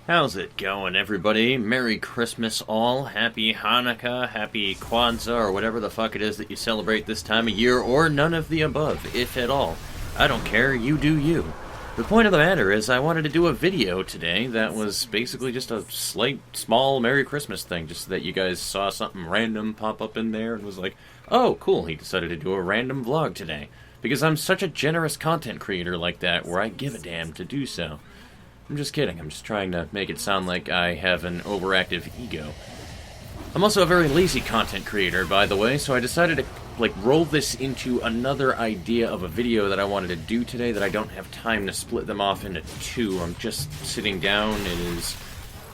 How's it going, everybody? Merry Christmas all, Happy Hanukkah, Happy Kwanzaa, or whatever the fuck it is that you celebrate this time of year, or none of the above, if at all. I don't care, you do you. The point of the matter is I wanted to do a video today that was basically just a small Merry Christmas thing, just so that you guys saw something random pop up in there and was like, oh, cool, he decided to do a random vlog today. Because I'm such a generous content creator like that, where I give a damn to do so. I'm just kidding, I'm just trying to make it sound like I have an overactive ego. I'm also a very lazy content creator, by the way, so I decided to, roll this into another idea of a video that I wanted to do today that I don't have time to split them off into two. I'm just sitting down, it is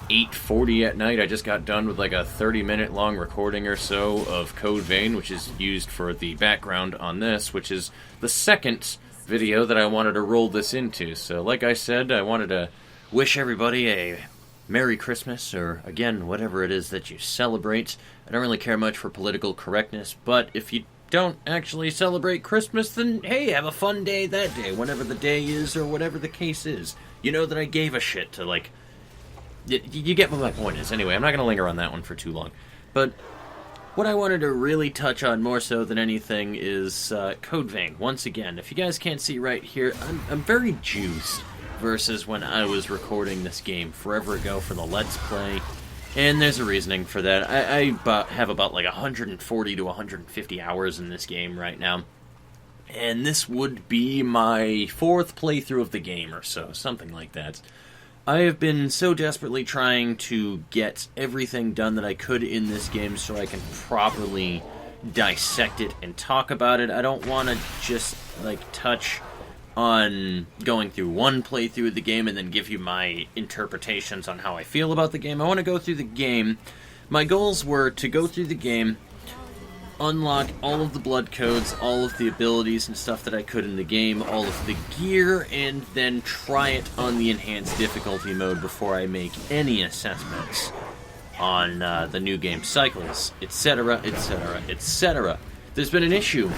8:40 at night, I just got done with like a 30-minute long recording or so of Code Vein, which is used for the background on this, which is the second video that I wanted to roll this into. So like I said, I wanted to wish everybody a Merry Christmas, or again, whatever it is that you celebrate. I don't really care much for political correctness, but if you don't actually celebrate Christmas, then hey, have a fun day that day, whenever the day is, or whatever the case is. You know that I gave a shit to, you get what my point is. Anyway, I'm not going to linger on that one for too long. But what I wanted to really touch on more so than anything is Code Vein. Once again, if you guys can't see right here, I'm very juiced versus when I was recording this game forever ago for the Let's Play. And there's a reasoning for that. I have about 140 to 150 hours in this game right now. And this would be my fourth playthrough of the game or so, something like that. I have been so desperately trying to get everything done that I could in this game so I can properly dissect it and talk about it. I don't want to just, touch on going through one playthrough of the game and then give you my interpretations on how I feel about the game. I want to go through the game. My goals were to go through the game, unlock all of the blood codes, all of the abilities and stuff that I could in the game, all of the gear, and then try it on the enhanced difficulty mode before I make any assessments on the new game cycles, etc., etc., etc. There's been an issue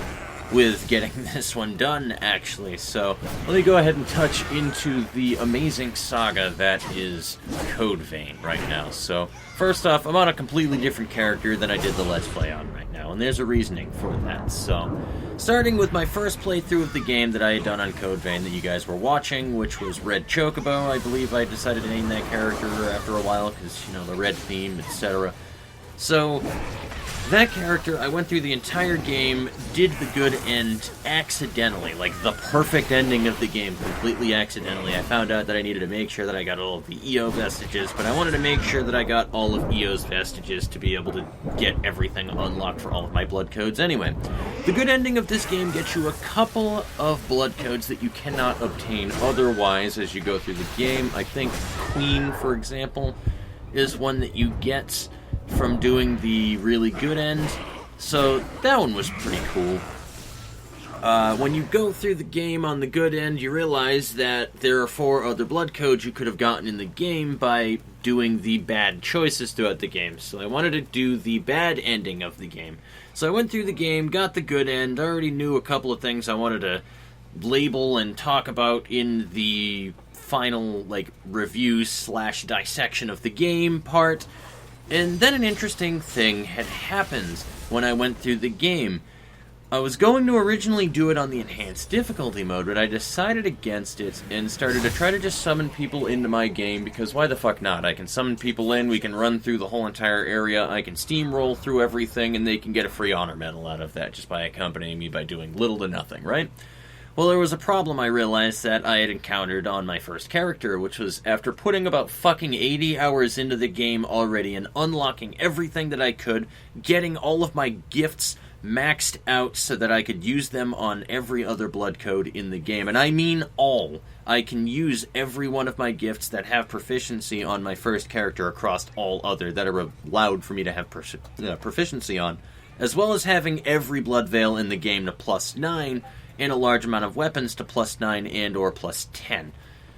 with getting this one done, actually, so let me go ahead and touch into the amazing saga that is Code Vein right now. So, first off, I'm on a completely different character than I did the Let's Play on right now, and there's a reasoning for that. So, starting with my first playthrough of the game that I had done on Code Vein that you guys were watching, which was Red Chocobo. I believe I decided to name that character after a while, because, the red theme, etc. So, that character, I went through the entire game, did the good end accidentally, the perfect ending of the game, completely accidentally. I found out that I needed to make sure that I got all of the EO vestiges, but I wanted to make sure that I got all of EO's vestiges to be able to get everything unlocked for all of my blood codes anyway. The good ending of this game gets you a couple of blood codes that you cannot obtain otherwise as you go through the game. I think Queen, for example, is one that you get from doing the really good end, so that one was pretty cool. When you go through the game on the good end, you realize that there are 4 other blood codes you could have gotten in the game by doing the bad choices throughout the game, so I wanted to do the bad ending of the game. So I went through the game, got the good end, already knew a couple of things I wanted to label and talk about in the final, review / dissection of the game part. And then an interesting thing had happened when I went through the game. I was going to originally do it on the enhanced difficulty mode, but I decided against it and started to try to just summon people into my game, because why the fuck not? I can summon people in, we can run through the whole entire area, I can steamroll through everything, and they can get a free honor medal out of that just by accompanying me by doing little to nothing, right? Well, there was a problem I realized that I had encountered on my first character, which was after putting about fucking 80 hours into the game already and unlocking everything that I could, getting all of my gifts maxed out so that I could use them on every other blood code in the game. And I mean all. I can use every one of my gifts that have proficiency on my first character across all other that are allowed for me to have proficiency on, as well as having every blood veil in the game to +9, and a large amount of weapons to +9 and or +10.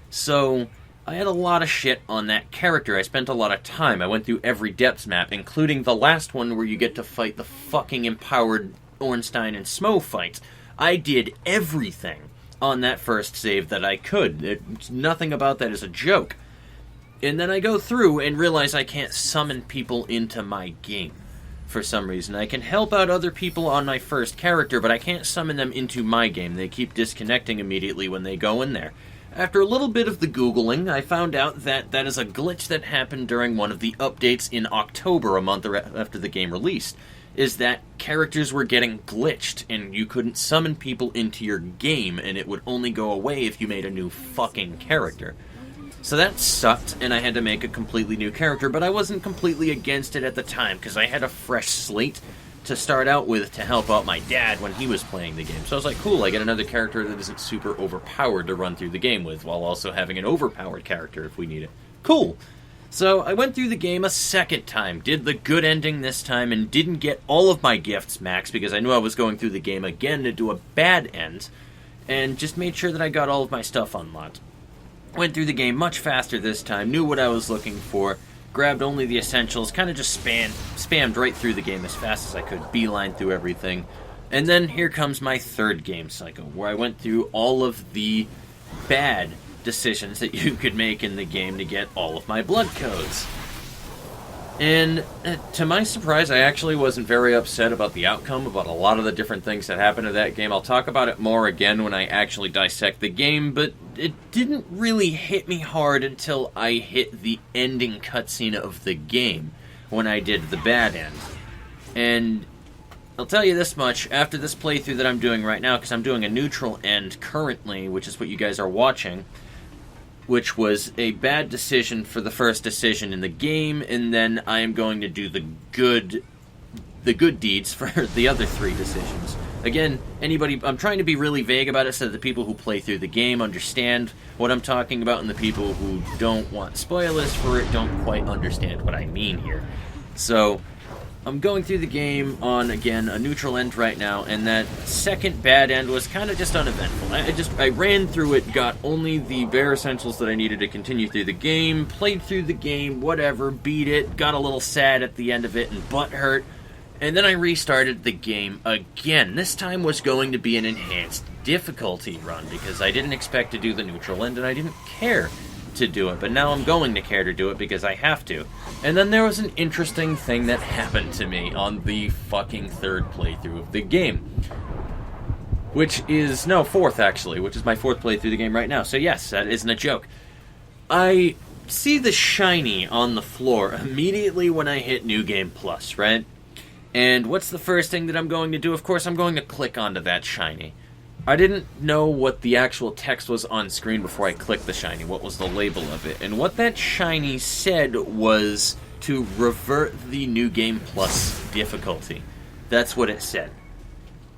So, I had a lot of shit on that character. I spent a lot of time. I went through every depths map, including the last one where you get to fight the fucking empowered Ornstein and Smo fight. I did everything on that first save that I could. Nothing about that is a joke. And then I go through and realize I can't summon people into my game for some reason. I can help out other people on my first character, but I can't summon them into my game. They keep disconnecting immediately when they go in there. After a little bit of the Googling, I found out that that is a glitch that happened during one of the updates in October, a month after the game released, is that characters were getting glitched, and you couldn't summon people into your game, and it would only go away if you made a new fucking character. So that sucked, and I had to make a completely new character, but I wasn't completely against it at the time, because I had a fresh slate to start out with to help out my dad when he was playing the game. So I was like, cool, I get another character that isn't super overpowered to run through the game with, while also having an overpowered character if we need it. Cool! So I went through the game a second time, did the good ending this time, and didn't get all of my gifts maxed, because I knew I was going through the game again to do a bad end, and just made sure that I got all of my stuff unlocked. Went through the game much faster this time, knew what I was looking for, grabbed only the essentials, kind of just spammed right through the game as fast as I could, beeline through everything. And then here comes my third game cycle, where I went through all of the bad decisions that you could make in the game to get all of my blood codes. And to my surprise, I actually wasn't very upset about the outcome, about a lot of the different things that happened to that game. I'll talk about it more again when I actually dissect the game, but it didn't really hit me hard until I hit the ending cutscene of the game, when I did the bad end. And I'll tell you this much, after this playthrough that I'm doing right now, because I'm doing a neutral end currently, which is what you guys are watching, which was a bad decision for the first decision in the game, and then I am going to do the good deeds for the other three decisions. Again, I'm trying to be really vague about it so that the people who play through the game understand what I'm talking about, and the people who don't want spoilers for it don't quite understand what I mean here. So, I'm going through the game on, again, a neutral end right now, and that second bad end was kind of just uneventful. I ran through it, got only the bare essentials that I needed to continue through the game, played through the game, whatever, beat it, got a little sad at the end of it and butthurt, and then I restarted the game again. This time was going to be an enhanced difficulty run, because I didn't expect to do the neutral end, and I didn't care to do it, but now I'm going to care to do it because I have to. And then there was an interesting thing that happened to me on the fucking third playthrough of the game. Fourth actually, which is my fourth playthrough of the game right now. So yes, that isn't a joke. I see the shiny on the floor immediately when I hit New Game Plus, right? And what's the first thing that I'm going to do? Of course, I'm going to click onto that shiny. I didn't know what the actual text was on screen before I clicked the shiny, what was the label of it. And what that shiny said was to revert the New Game Plus difficulty. That's what it said.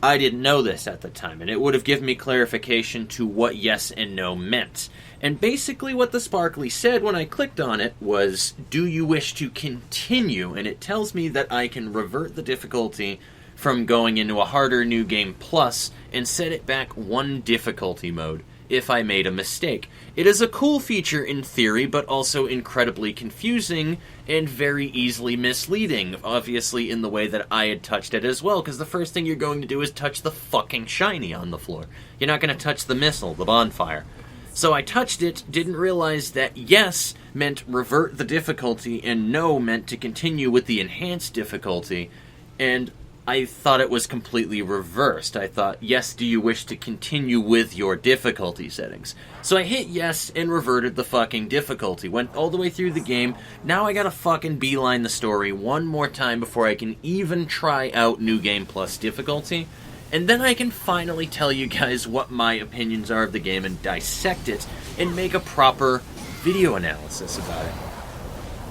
I didn't know this at the time, and it would have given me clarification to what yes and no meant. And basically what the sparkly said when I clicked on it was, do you wish to continue? And it tells me that I can revert the difficulty from going into a harder New Game Plus and set it back one difficulty mode if I made a mistake. It is a cool feature in theory, but also incredibly confusing and very easily misleading, obviously in the way that I had touched it as well, because the first thing you're going to do is touch the fucking shiny on the floor. You're not going to touch the missile, the bonfire. So I touched it, didn't realize that yes meant revert the difficulty and no meant to continue with the enhanced difficulty, and I thought it was completely reversed. I thought, yes, do you wish to continue with your difficulty settings? So I hit yes and reverted the fucking difficulty. Went all the way through the game. Now I gotta fucking beeline the story one more time before I can even try out New Game Plus difficulty. And then I can finally tell you guys what my opinions are of the game and dissect it and make a proper video analysis about it.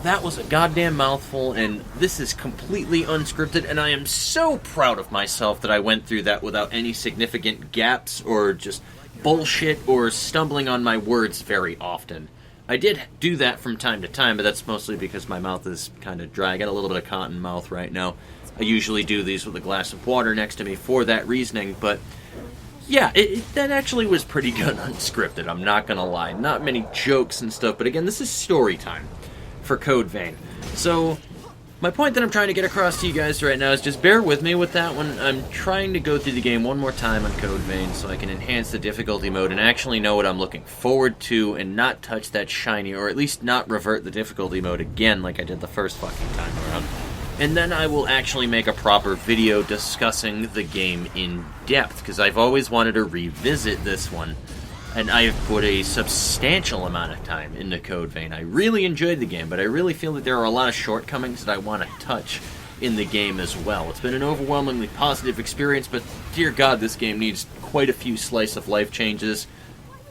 That was a goddamn mouthful, and this is completely unscripted, and I am so proud of myself that I went through that without any significant gaps or just bullshit or stumbling on my words very often. I did do that from time to time, but that's mostly because my mouth is kind of dry. I got a little bit of cotton mouth right now. I usually do these with a glass of water next to me for that reasoning, but yeah, that actually was pretty good unscripted, I'm not gonna lie. Not many jokes and stuff, but again, this is story time for Code Vein. So, My point that I'm trying to get across to you guys right now is just bear with me with that one. I'm trying to go through the game one more time on Code Vein so I can enhance the difficulty mode and actually know what I'm looking forward to and not touch that shiny, or at least not revert the difficulty mode again like I did the first fucking time around. And then I will actually make a proper video discussing the game in depth, because I've always wanted to revisit this one. And I have put a substantial amount of time into Code Vein. I really enjoyed the game, but I really feel that there are a lot of shortcomings that I want to touch in the game as well. It's been an overwhelmingly positive experience, but dear God, this game needs quite a few slice-of-life changes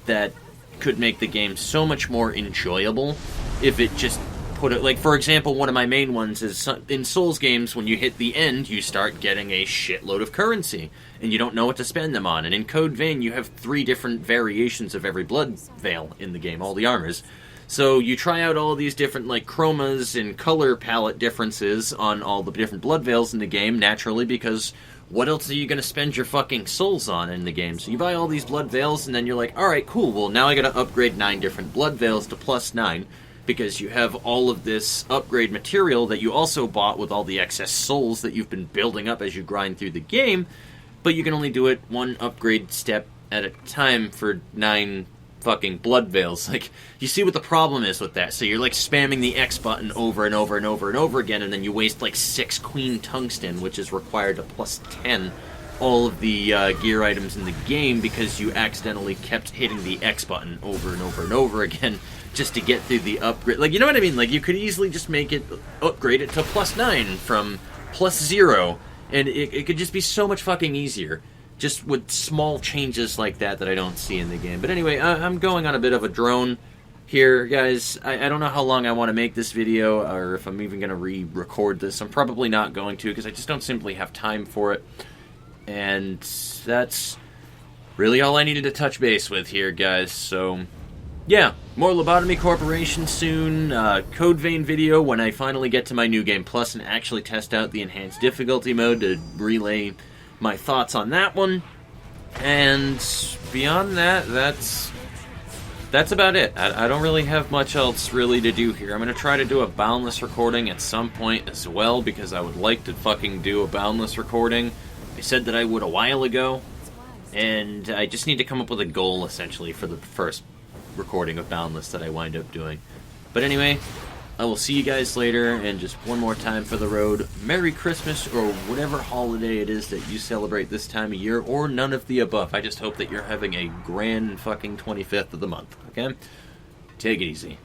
that could make the game so much more enjoyable if it just put it... Like, for example, one of my main ones is in Souls games, when you hit the end, you start getting a shitload of currency, and you don't know what to spend them on. And in Code Vein, you have 3 different variations of every blood veil in the game, all the armors. So you try out all these different, like, chromas and color palette differences on all the different blood veils in the game, naturally, because what else are you going to spend your fucking souls on in the game? So you buy all these blood veils, and then you're like, alright, cool, well, now I gotta upgrade 9 different blood veils to +9, because you have all of this upgrade material that you also bought with all the excess souls that you've been building up as you grind through the game, but you can only do it one upgrade step at a time for 9 fucking blood veils. Like, you see what the problem is with that. So you're, like, spamming the X button over and over and over and over again, and then you waste, like, 6 Queen Tungsten, which is required to +10 all of the gear items in the game because you accidentally kept hitting the X button over and over and over again just to get through the upgrade. Like, you know what I mean? Like, you could easily just make it, upgrade it to +9 from +0, and it could just be so much fucking easier, just with small changes like that that I don't see in the game. But anyway, I'm going on a bit of a drone here, guys. I don't know how long I want to make this video, or if I'm even going to re-record this. I'm probably not going to, because I just don't simply have time for it. And that's really all I needed to touch base with here, guys. So, yeah, more Lobotomy Corporation soon. Code Vein video when I finally get to my New Game Plus and actually test out the enhanced difficulty mode to relay my thoughts on that one. And beyond that, that's about it. I don't really have much else really to do here. I'm going to try to do a Boundless recording at some point as well, because I would like to fucking do a Boundless recording. I said that I would a while ago, and I just need to come up with a goal, essentially, for the first recording of Boundless that I wind up doing. But anyway, I will see you guys later, and just one more time for the road, Merry Christmas, or whatever holiday it is that you celebrate this time of year, or none of the above. I just hope that you're having a grand fucking 25th of the month, okay? Take it easy.